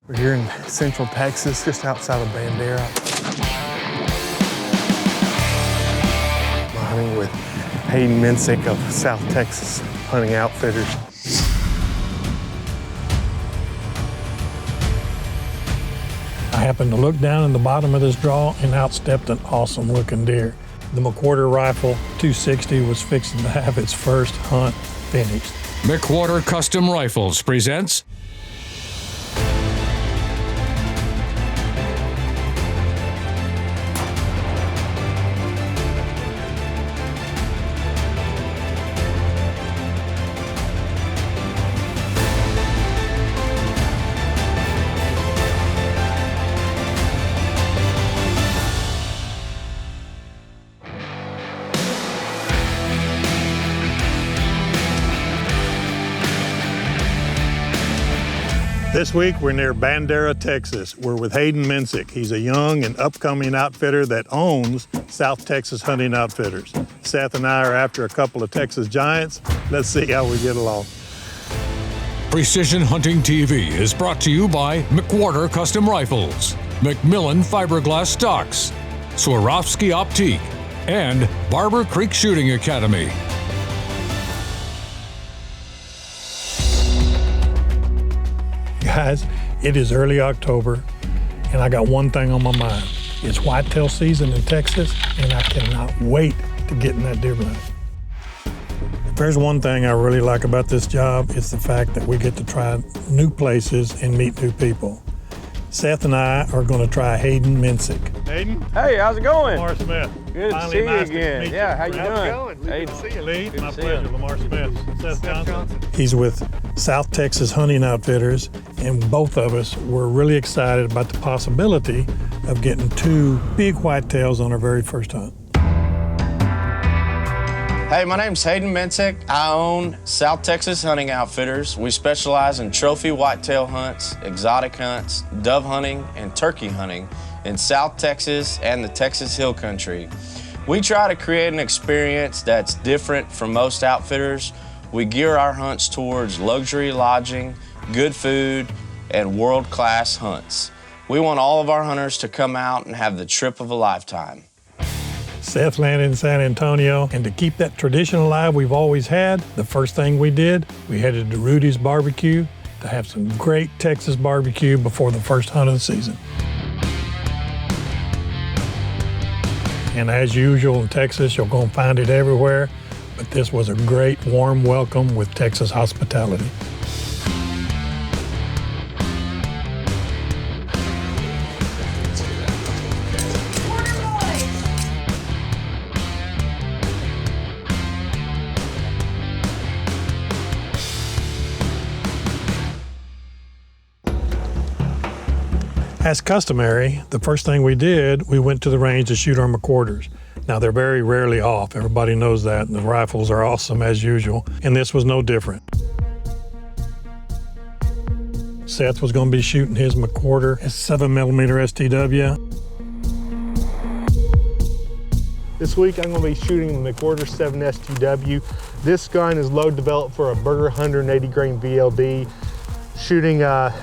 We're here in central Texas, just outside of Bandera. I'm hunting with Haiden Mensik of South Texas Hunting Outfitters. I happened to look down in the bottom of this draw and out stepped an awesome looking deer. The McWhorter rifle 260 was fixing to have its first hunt finished. McWhorter Custom Rifles presents This week, we're near Bandera, Texas. We're with Haiden Mensik. He's a young and upcoming outfitter that owns South Texas Hunting Outfitters. Seth and I are after a couple of Texas giants. Let's see how we get along. Precision Hunting TV is brought to you by McWhorter Custom Rifles, Macmillan Fiberglass Stocks, Swarovski Optique, and Barber Creek Shooting Academy. Guys, it is early October, and I got one thing on my mind. It's whitetail season in Texas, and I cannot wait to get in that deer blind. If there's one thing I really like about this job, it's the fact that we get to try new places and meet new people. Seth and I are going to try Haiden Mensik. Haiden? Hey, how's it going? Lamar Smith. Good to see you again. Yeah, how you doing? How's it going? Good to see you. Lee, Good my to see pleasure. you. Lamar Smith. Seth Johnson. He's with South Texas Hunting Outfitters, and both of us were really excited about the possibility of getting two big whitetails on our very first hunt. Hey, my name's Haiden Mensik. I own South Texas Hunting Outfitters. We specialize in trophy whitetail hunts, exotic hunts, dove hunting, and turkey hunting in South Texas and the Texas Hill Country. We try to create an experience that's different from most outfitters. We gear our hunts towards luxury lodging, good food, and world-class hunts. We want all of our hunters to come out and have the trip of a lifetime. Seth landed in San Antonio, and to keep that tradition alive we've always had, the first thing we did, we headed to Rudy's Barbecue to have some great Texas barbecue before the first hunt of the season. And as usual in Texas, you're going to find it everywhere, but this was a great warm welcome with Texas hospitality. As customary, the first thing we did, we went to the range to shoot our McWhorters. Now, they're very rarely off. Everybody knows that. And the rifles are awesome as usual. And this was no different. Seth was going to be shooting his McWhorter at 7mm STW. This week I'm going to be shooting the McWhorter 7 STW. This gun is load developed for a Burger 180 grain VLD. Shooting the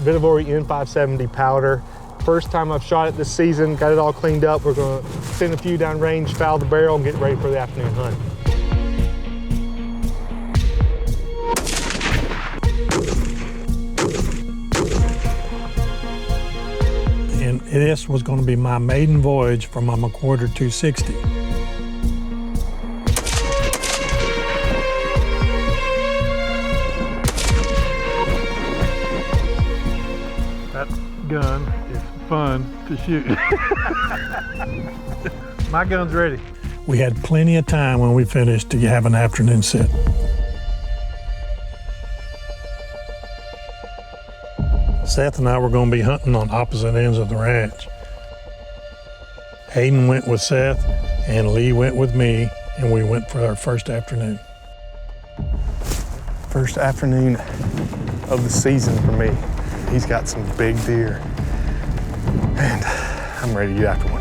Vitavori N570 powder. First time I've shot it this season, got it all cleaned up. We're gonna send a few down range, foul the barrel, and get ready for the afternoon hunt. And this was going to be my maiden voyage for my McWhorter 260. Gun is fun to shoot. My gun's ready. We had plenty of time when we finished to have an afternoon sit. Seth and I were going to be hunting on opposite ends of the ranch. Haiden went with Seth and Lee went with me, and we went for our first afternoon. First afternoon of the season for me. He's got some big deer, and I'm ready to get after one.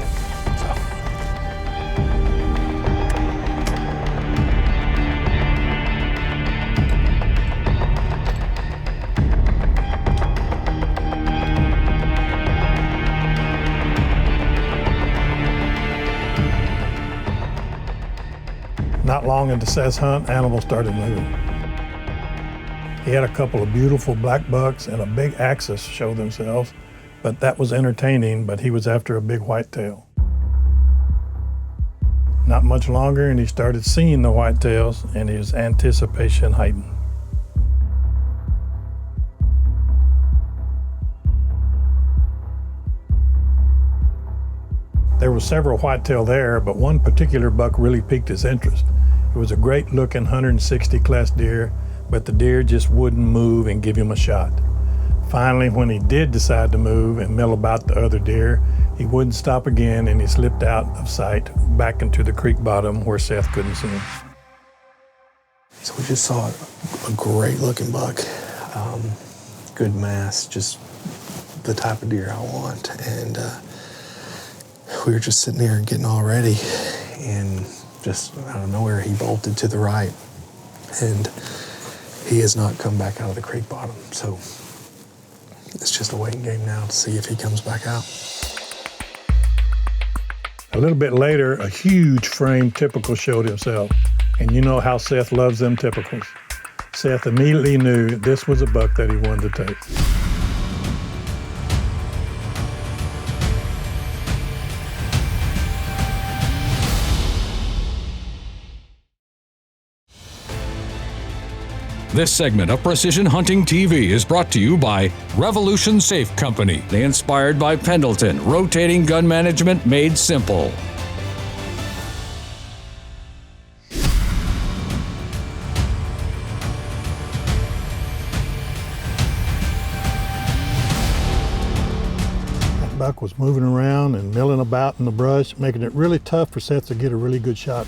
long into Seth's hunt, animals started moving. He had a couple of beautiful black bucks and a big axis show themselves, but that was entertaining, but he was after a big whitetail. Not much longer, and he started seeing the whitetails, and his anticipation heightened. There were several whitetail there, but one particular buck really piqued his interest. It was a great-looking 160 class deer, but the deer just wouldn't move and give him a shot. Finally, when he did decide to move and mill about the other deer, he wouldn't stop again, and he slipped out of sight back into the creek bottom where Seth couldn't see him. So we just saw a great looking buck, good mass, just the type of deer I want. And we were just sitting there and getting all ready, and just out of nowhere, he bolted to the right. And he has not come back out of the creek bottom. So it's just a waiting game now to see if he comes back out. A little bit later, a huge frame typical showed himself. And you know how Seth loves them typicals. Seth immediately knew this was a buck that he wanted to take. This segment of Precision Hunting TV is brought to you by Revolution Safe Company, inspired by Pendleton, rotating gun management made simple. That buck was moving around and milling about in the brush, making it really tough for Seth to get a really good shot.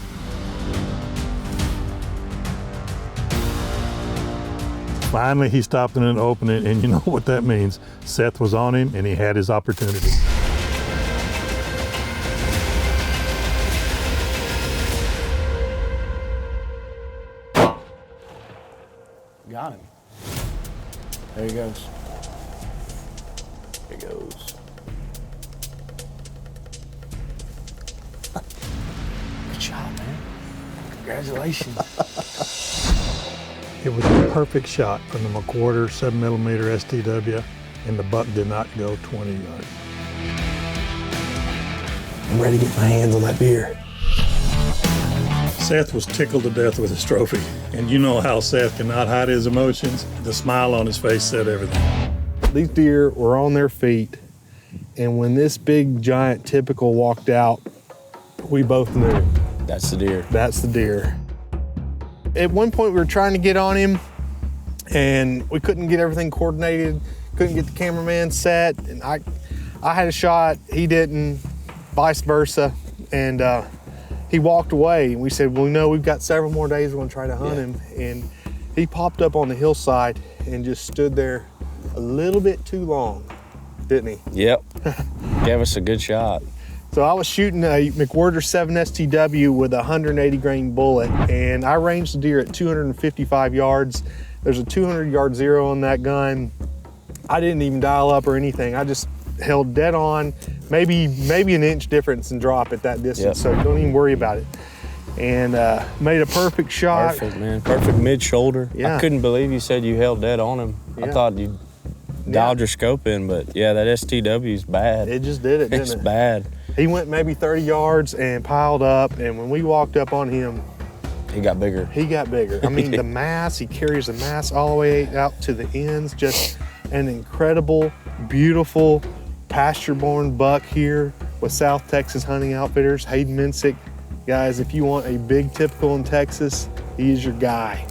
Finally, he stopped in an opening, and you know what that means. Seth was on him, and he had his opportunity. Got him. There he goes. There he goes. Good shot, man. Congratulations. It was a perfect shot from the McWhorter 7mm STW, and the buck did not go 20 yards. I'm ready to get my hands on that deer. Seth was tickled to death with his trophy, and you know how Seth cannot hide his emotions. The smile on his face said everything. These deer were on their feet, and when this big giant typical walked out, we both knew. That's the deer. That's the deer. At one point, we were trying to get on him, and we couldn't get everything coordinated, couldn't get the cameraman set, and I had a shot, he didn't, vice versa, and he walked away, and we said, well, no, we've got several more days, we're gonna try to hunt him, and he popped up on the hillside and just stood there a little bit too long, didn't he? Yep. Gave us a good shot. So I was shooting a McWhorter 7 STW with a 180 grain bullet, and I ranged the deer at 255 yards. There's a 200-yard zero on that gun. I didn't even dial up or anything. I just held dead on, maybe an inch difference in drop at that distance, so don't even worry about it. And made a perfect shot. Perfect, man. Perfect mid-shoulder. Yeah. I couldn't believe you said you held dead on him. Yeah. I thought you dialed your scope in, but yeah, that STW's bad. It just did it, didn't It's it? bad. He went maybe 30 yards and piled up, and when we walked up on him, He got bigger. he got bigger. I mean, the mass, he carries the mass all the way out to the ends. Just an incredible, beautiful, pasture-born buck here with South Texas Hunting Outfitters, Haiden Mensik. Guys, if you want a big typical in Texas, he is your guy.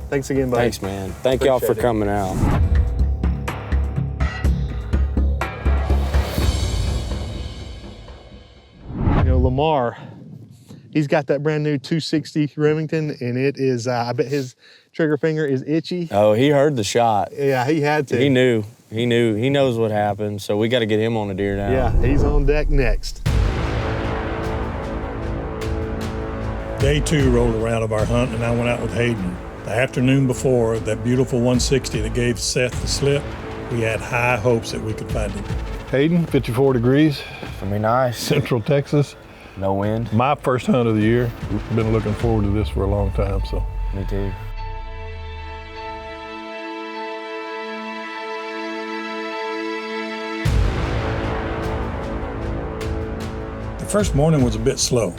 Thanks again, buddy. Thanks, man. Thank y'all for Appreciate it. coming out. You know, Lamar, he's got that brand new 260 Remington, and it is, I bet his trigger finger is itchy. Oh, he heard the shot. Yeah, he had to. He knew. He knew. He knows what happened, so we got to get him on a deer now. Yeah, he's on deck next. Day 2 rolled around of our hunt, and I went out with Haiden. The afternoon before, that beautiful 160 that gave Seth the slip, we had high hopes that we could find him. Haiden, 54 degrees, It'll be nice. Central Texas. No wind? My first hunt of the year. We've been looking forward to this for a long time, so. Me too. The first morning was a bit slow.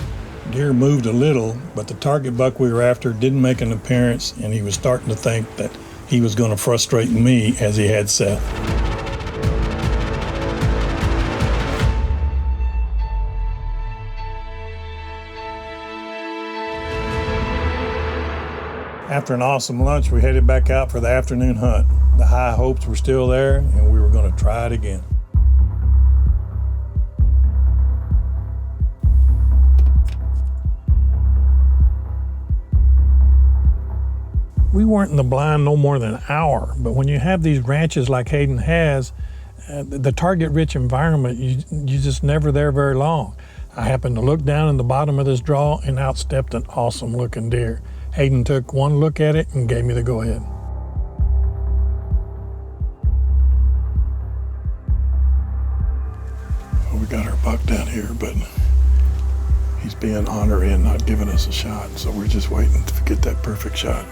Deer moved a little, but the target buck we were after didn't make an appearance, and he was starting to think that he was going to frustrate me as he had Seth. After an awesome lunch, we headed back out for the afternoon hunt. The high hopes were still there, and we were going to try it again. We weren't in the blind no more than an hour, but when you have these ranches like Haiden has, the target-rich environment, you just never there very long. I happened to look down in the bottom of this draw and outstepped an awesome-looking deer. Haiden took one look at it and gave me the go-ahead. Well, we got our buck down here, but he's being ornery and not giving us a shot, so we're just waiting to get that perfect shot.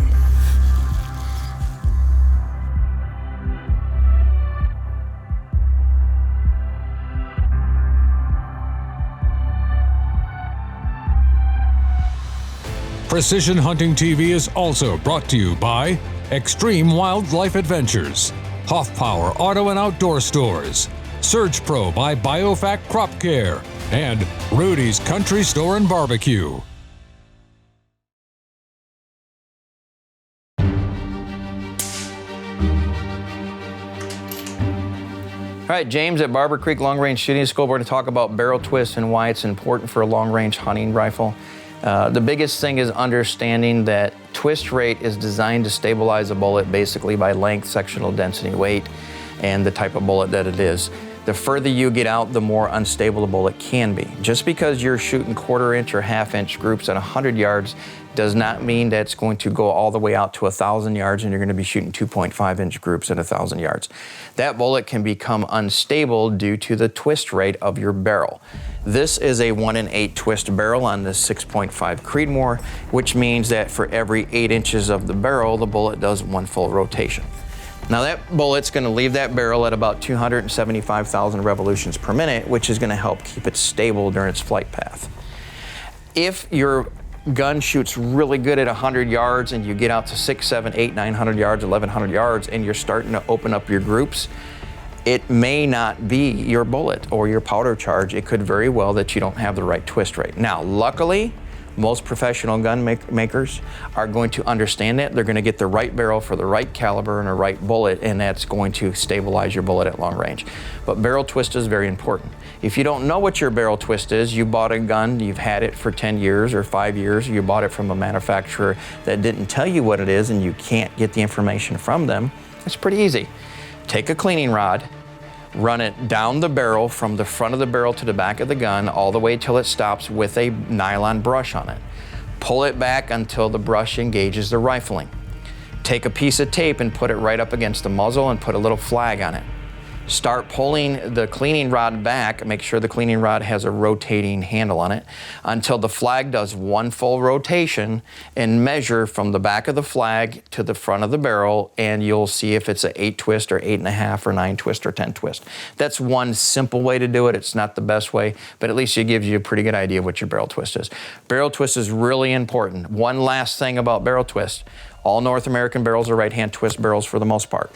Precision Hunting TV is also brought to you by Extreme Wildlife Adventures, Hoff Power Auto and Outdoor Stores, Surge Pro by Biofac Crop Care, and Rudy's Country Store and Barbecue. All right, James at Barber Creek Long Range Shooting School. We're going to talk about barrel twist and why it's important for a long range hunting rifle. The biggest thing is understanding that twist rate is designed to stabilize a bullet basically by length, sectional density, weight, and the type of bullet that it is. The further you get out, the more unstable the bullet can be. Just because you're shooting 1/4 inch or 1/2 inch groups at 100 yards does not mean that it's going to go all the way out to 1,000 yards and you're going to be shooting 2.5 inch groups at 1,000 yards. That bullet can become unstable due to the twist rate of your barrel. This is a 1 in 8 twist barrel on the 6.5 Creedmoor, which means that for every 8 inches of the barrel, the bullet does 1 full rotation. Now that bullet's going to leave that barrel at about 275,000 revolutions per minute, which is going to help keep it stable during its flight path. If your gun shoots really good at 100 yards and you get out to 6, 7, 8, 900 yards, 1,100 yards, and you're starting to open up your groups, it may not be your bullet or your powder charge. It could very well that you don't have the right twist rate. Now, luckily, most professional gun makers are going to understand that. They're going to get the right barrel for the right caliber and a right bullet, and that's going to stabilize your bullet at long range. But barrel twist is very important. If you don't know what your barrel twist is, you bought a gun, you've had it for 10 years or 5 years, you bought it from a manufacturer that didn't tell you what it is and you can't get the information from them, it's pretty easy. Take a cleaning rod, run it down the barrel from the front of the barrel to the back of the gun all the way till it stops with a nylon brush on it. Pull it back until the brush engages the rifling. Take a piece of tape and put it right up against the muzzle and put a little flag on it. Start pulling the cleaning rod back, make sure the cleaning rod has a rotating handle on it, until the flag does 1 full rotation, and measure from the back of the flag to the front of the barrel, and you'll see if it's an 8 twist or 8.5 or 9 twist or 10 twist. That's one simple way to do it. It's not the best way, but at least it gives you a pretty good idea of what your barrel twist is. Barrel twist is really important. One last thing about barrel twist. All North American barrels are right-hand twist barrels for the most part.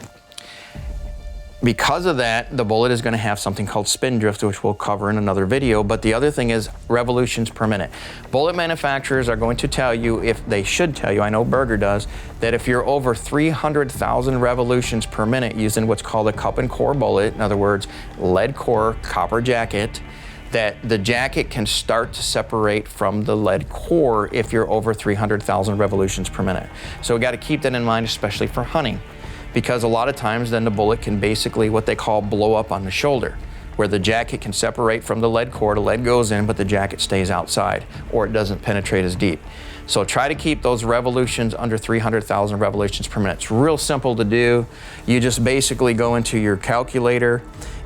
Because of that, the bullet is going to have something called spin drift, which we'll cover in another video. But the other thing is revolutions per minute. Bullet manufacturers are going to tell you, if they should tell you, I know Berger does, that if you're over 300,000 revolutions per minute using what's called a cup and core bullet, in other words, lead core, copper jacket, that the jacket can start to separate from the lead core if you're over 300,000 revolutions per minute. So we got to keep that in mind, especially for hunting, because a lot of times then the bullet can basically what they call blow up on the shoulder, where the jacket can separate from the lead core, the lead goes in, but the jacket stays outside, or it doesn't penetrate as deep. So try to keep those revolutions under 300,000 revolutions per minute. It's real simple to do. You just basically go into your calculator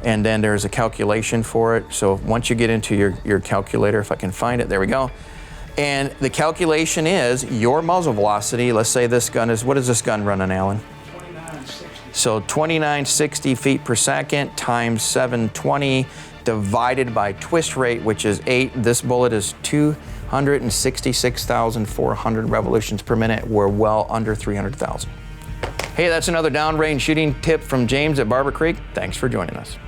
and then there's a calculation for it. So once you get into your calculator, if I can find it, there we go. And the calculation is your muzzle velocity. Let's say this gun is, what is this gun running, Alan? 2960. So 2960 feet per second times 720 divided by twist rate, which is 8. This bullet is 266,400 revolutions per minute. We're well under 300,000. Hey, that's another downrange shooting tip from James at Barber Creek. Thanks for joining us.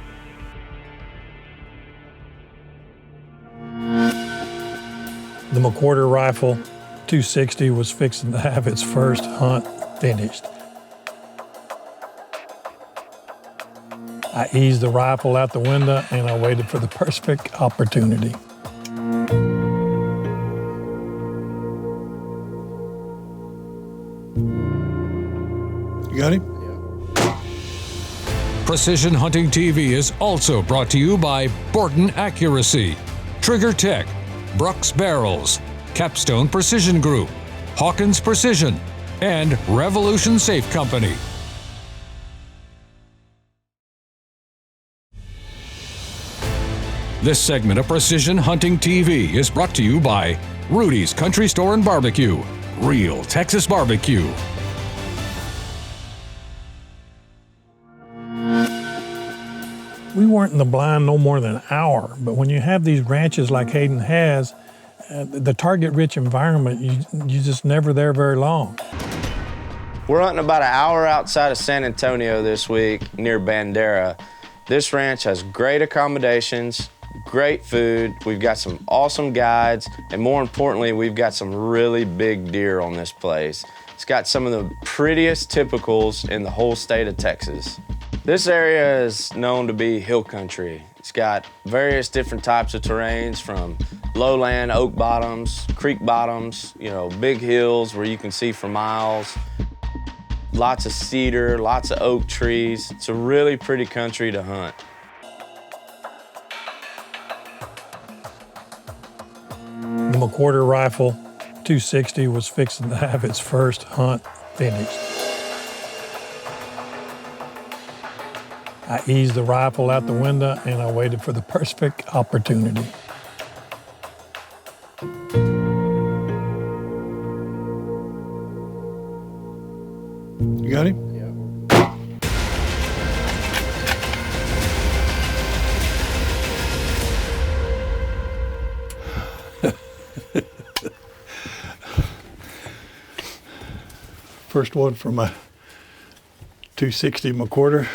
The McWhorter rifle 260 was fixing to have its first hunt finished. I eased the rifle out the window and I waited for the perfect opportunity. You got him? Precision Hunting TV is also brought to you by Borton Accuracy, Trigger Tech, Brooks Barrels, Capstone Precision Group, Hawkins Precision, and Revolution Safe Company. This segment of Precision Hunting TV is brought to you by Rudy's Country Store and Barbecue, real Texas barbecue. We weren't in the blind no more than an hour, but when you have these ranches like Haiden has, the target-rich environment, you're just never there very long. We're hunting about an hour outside of San Antonio this week near Bandera. This ranch has great accommodations, great food, we've got some awesome guides, and more importantly, we've got some really big deer on this place. It's got some of the prettiest typicals in the whole state of Texas. This area is known to be hill country. It's got various different types of terrains, from lowland, oak bottoms, creek bottoms, big hills where you can see for miles. Lots of cedar, lots of oak trees. It's a really pretty country to hunt. The McWhorter rifle 260 was fixing to have its first hunt finished. I eased the rifle out the window and I waited for the perfect opportunity. You got him? First one from a 260 McWhorter,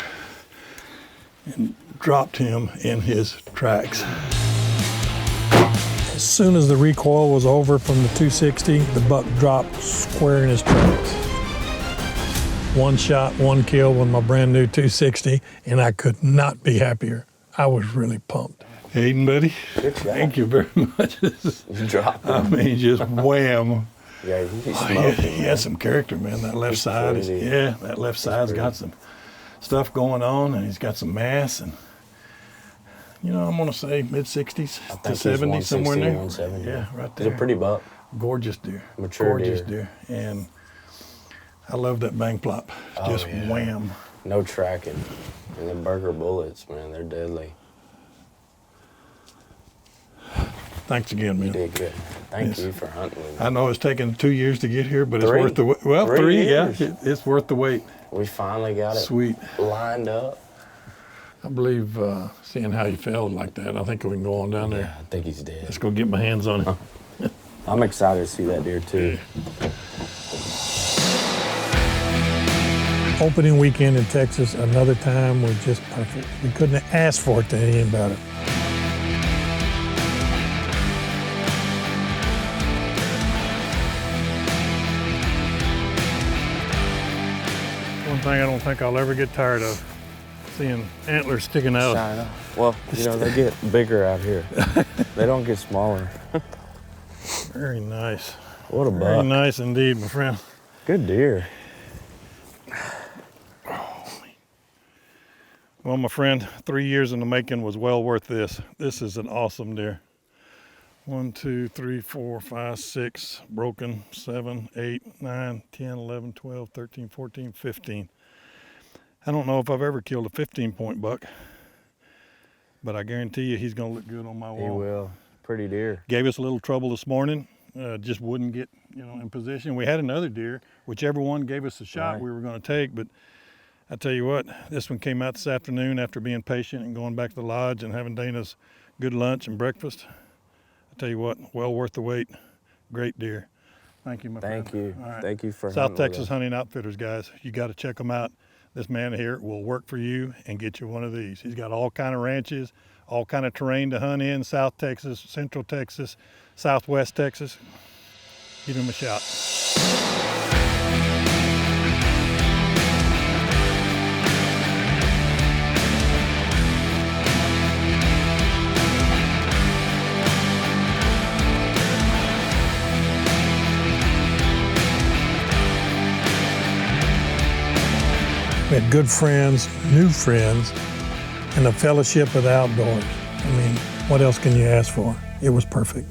and dropped him in his tracks. As soon as the recoil was over from the 260, the buck dropped square in his tracks. One shot, one kill with my brand new 260, and I could not be happier. I was really pumped. Haiden, buddy, Good job. thank you very much. You dropped I mean, just wham. Yeah, he He has some character, man. That left side is, that left side's got some stuff going on, and he's got some mass, and I'm gonna say mid-60s to 70s, somewhere in there. 170. Yeah, right there. He's a pretty buck. Gorgeous deer. Mature Gorgeous deer. deer. And I love that bang plop. Just yeah. wham. No tracking. And the burger bullets, man, they're deadly. Thanks again, man. You did good. Thank you for hunting with me. I know it's taken 2 years to get here, but it's Three. worth the wait. Well, 3 three, years. yeah. It's worth the wait. We finally got it Sweet. lined up. I believe seeing how you felt like that, I think we can go on down there. Yeah, I think he's dead. Let's go get my hands on him. I'm excited to see that deer too. Opening weekend in Texas, another time was just perfect. We couldn't have asked for it to any better. One thing I don't think I'll ever get tired of, seeing antlers sticking out. China. Well, they get bigger out here. They don't get smaller. Very nice. What a Very buck. nice indeed, my friend. Good deer. Well, my friend, 3 years in the making was well worth this. This is an awesome deer. 1, 2, 3, 4, 5, 6, broken, 7, 8, 9, 10, 11, 12, 13, 14, 15. I don't know if I've ever killed a 15-point buck. but I guarantee you he's going to look good on my wall. He will. Pretty deer. Gave us a little trouble this morning. Just wouldn't get, in position. We had another deer, whichever one gave us a shot Right. we were going to take, but I tell you what, this one came out this afternoon after being patient and going back to the lodge and having Dana's good lunch and breakfast. I tell you what, well worth the wait. Great deer. Thank you, my friend. Thank you. All right. Thank you for South hunting with Texas us. Hunting Outfitters, guys. You got to check them out. This man here will work for you and get you one of these. He's got all kind of ranches, all kind of terrain to hunt in, South Texas, Central Texas, Southwest Texas. Give him a shot. We had good friends, new friends, and a fellowship of the outdoors. I mean, what else can you ask for? It was perfect.